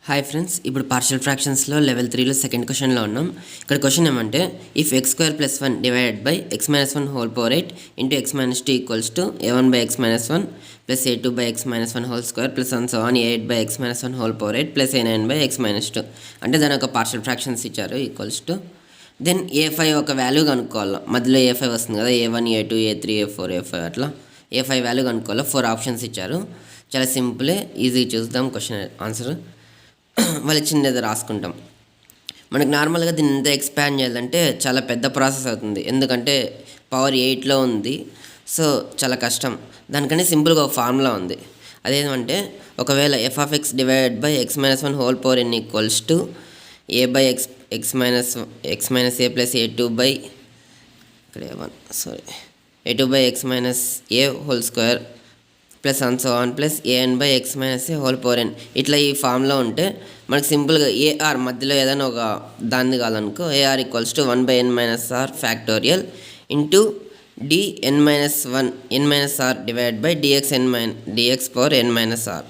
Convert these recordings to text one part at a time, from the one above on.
Hi friends, ఇప్పుడు partial ఫ్రాక్షన్స్లో level 3లో second క్వశ్చన్లో ఉన్నాం. ఇక్కడ క్వశ్చన్ ఏమంటే if x² + 1 divided by x-1 whole power 8 into x-2 equals to a1/x-1 plus a2/x-1 whole square plus and so on a8/x-1 whole power 8 plus a9/x-2 అంటే దాని ఒక partial fractions ఇచ్చారు equals to then a5 ఒక value కనుక్కోవాలి. మధ్యలో a5 వస్తుంది కదా, a1 a2 a3 a4 a5 అట్లా a5 వాల్యూ కనుక్కోవాలి. 4 ఆప్షన్స్ ఇచ్చారు. చాలా సింపులే, ఈజీ చూద్దాం క్వశ్చన్ ఆన్సర్. వాళ్ళు చిన్నది రాసుకుంటాం. మనకు నార్మల్గా దీన్ని ఎంత ఎక్స్పాండ్ చేయాలంటే చాలా పెద్ద ప్రాసెస్ అవుతుంది, ఎందుకంటే పవర్ 8లో ఉంది. సో చాలా కష్టం. దానికని సింపుల్గా ఒక ఫార్ములా ఉంది. అదేమంటే ఒకవేళ f(x) divided by x-1 whole power n equals to a/x a plus a2/x-a whole square plus and so on plus an/x-a whole power n ఇట్లా ఈ ఫామ్లో ఉంటే మనకు సింపుల్గా ఏఆర్ మధ్యలో ఏదైనా ఒక దాన్ని కాదనుకో, AR equals to 1/n-r factorial into n-r divide by dx power n-r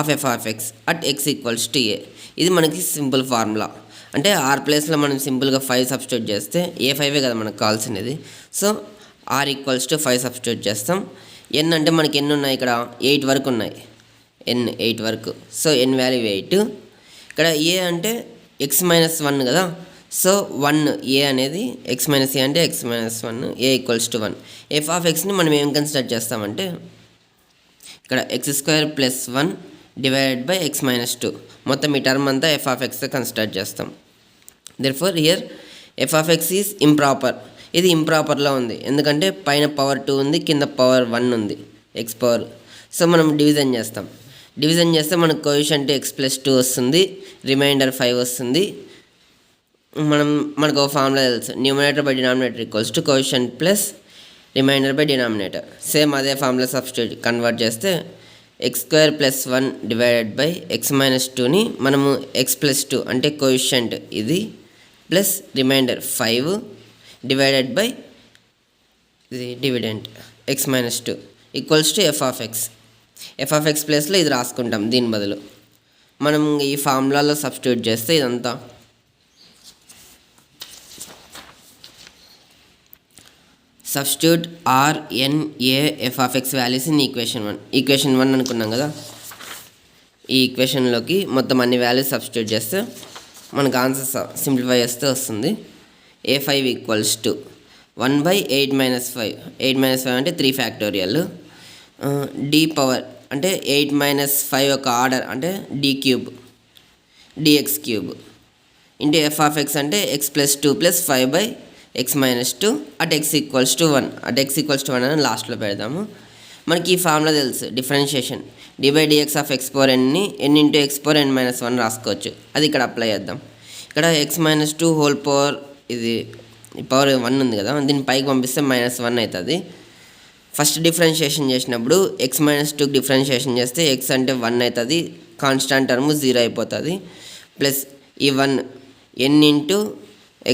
of f(x) at x equals to a. ఇది మనకి సింపుల్ ఫార్ములా. అంటే ఆర్ ప్లేస్లో మనం సింపుల్గా 5 సబ్స్టిట్యూట్ చేస్తే a5 కదా మనకు కావాల్సినది. So R equals to 5 substitute చేస్తాం. ఎన్ అంటే మనకి ఎన్ని ఉన్నాయి, ఇక్కడ 8 వరకు ఉన్నాయి. ఎన్ 8 వరకు. సో ఎన్ వాల్యూ 8. ఇక్కడ ఏ అంటే x-1 కదా, సో 1 ఏ అనేది x-a అంటే x-1 ఏ ఈక్వల్స్ టు 1. f(x)ని మనం ఏం కన్సిడర్ చేస్తామంటే ఇక్కడ x² + 1 డివైడెడ్ బై x-2 మొత్తం ఈ టర్మ్ అంతా f(x)తో కన్సిడర్ చేస్తాం. Therefore here f(x) is improper. ఇది ఇంప్రాపర్లో ఉంది, ఎందుకంటే పైన పవర్ 2 ఉంది, కింద పవర్ 1 ఉంది, x పవర్. సో మనం డివిజన్ చేస్తాం. డివిజన్ చేస్తే మనకు కోఎఫిషియంట్ x+2 వస్తుంది, రిమైండర్ 5 వస్తుంది. మనకు ఒక ఫార్ములా తెలుసు, numerator by denominator equals to coefficient plus remainder by denominator. Same అదే ఫార్ములా సబ్స్టిట్యూట్ కన్వర్ట్ చేస్తే x² + 1 డివైడెడ్ బై x-2ని మనము x+2 అంటే కోఎఫిషియంట్ ఇది ప్లస్ రిమైండర్ 5 డివైడెడ్ బై ఇది dividend x-2 equals to f(x) ప్లేస్లో ఇది రాసుకుంటాం. దీని బదులు మనం ఈ ఫార్ములాలో సబ్స్టిట్యూట్ చేస్తే ఇదంతా substitute r(n)a f(x) values in equation 1 అనుకున్నాం కదా. ఈ ఈక్వేషన్లోకి మొత్తం అన్ని వాల్యూస్ సబ్స్టిట్యూట్ చేస్తే మనకు ఆన్సర్ సింప్లిఫై చేస్తే వస్తుంది. a5 equals to 1/8-5. 8-5 అంటే 3 ఫ్యాక్టోరియల్. d పవర్ అంటే 8-5 ఒక ఆర్డర్ అంటే dx³ ఇంటూ f(x) అంటే x+2 + 5/x-2 at x equals to 1. At x equals to 1 అని లాస్ట్లో పెడదాము. మనకి ఈ ఫార్ములా తెలుసు, differentiation d/dx of x power n-ని n into x power n-1 రాసుకోవచ్చు. అది ఇక్కడ అప్లై చేద్దాం. ఇక్కడ x-2 హోల్ పవర్ ఇది పవర్ 1 ఉంది కదా, దీన్ని పైకి పంపిస్తే -1 అవుతుంది. ఫస్ట్ డిఫరెన్షియేషన్ చేసినప్పుడు x-2కి డిఫరెన్షియేషన్ చేస్తే x అంటే 1 అవుతుంది, కాన్స్టాంట్ టర్మ్ 0 అయిపోతుంది. ప్లస్ ఈ 1 n into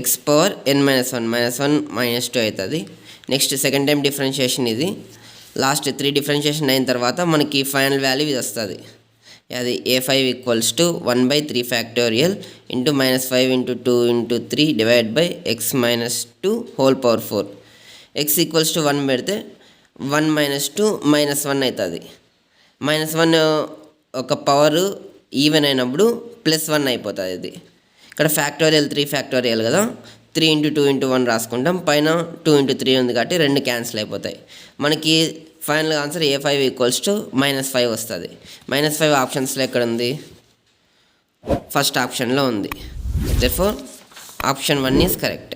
x power n-1 -1 -2 అవుతుంది. నెక్స్ట్ సెకండ్ టైం డిఫరెన్షియేషన్ ఇది. లాస్ట్ 3 డిఫరెన్షియేషన్ అయిన తర్వాత మనకి ఫైనల్ వాల్యూ ఇది వస్తుంది. అది a5 equals to 1/3 factorial into -5 into 2 into 3 divide by x-2 whole power 4. x equals to 1 పెడితే 1 - 2 -1 అవుతుంది. -1 ఒక పవర్ ఈవెన్ అయినప్పుడు +1 అయిపోతుంది. ఇది ఇక్కడ ఫ్యాక్టోరియల్ 3 ఫ్యాక్టోరియల్ కదా, 3 ఇంటూ 2 ఇంటూ 1 రాసుకుంటాం. పైన 2 ఇంటూ 3 ఉంది కాబట్టి 2 క్యాన్సిల్ అయిపోతాయి. మనకి final answer a5 equals to -5 వస్తుంది. -5 ఆప్షన్స్లో ఎక్కడ ఉంది, ఫస్ట్ ఆప్షన్లో ఉంది. Therefore option 1 is correct.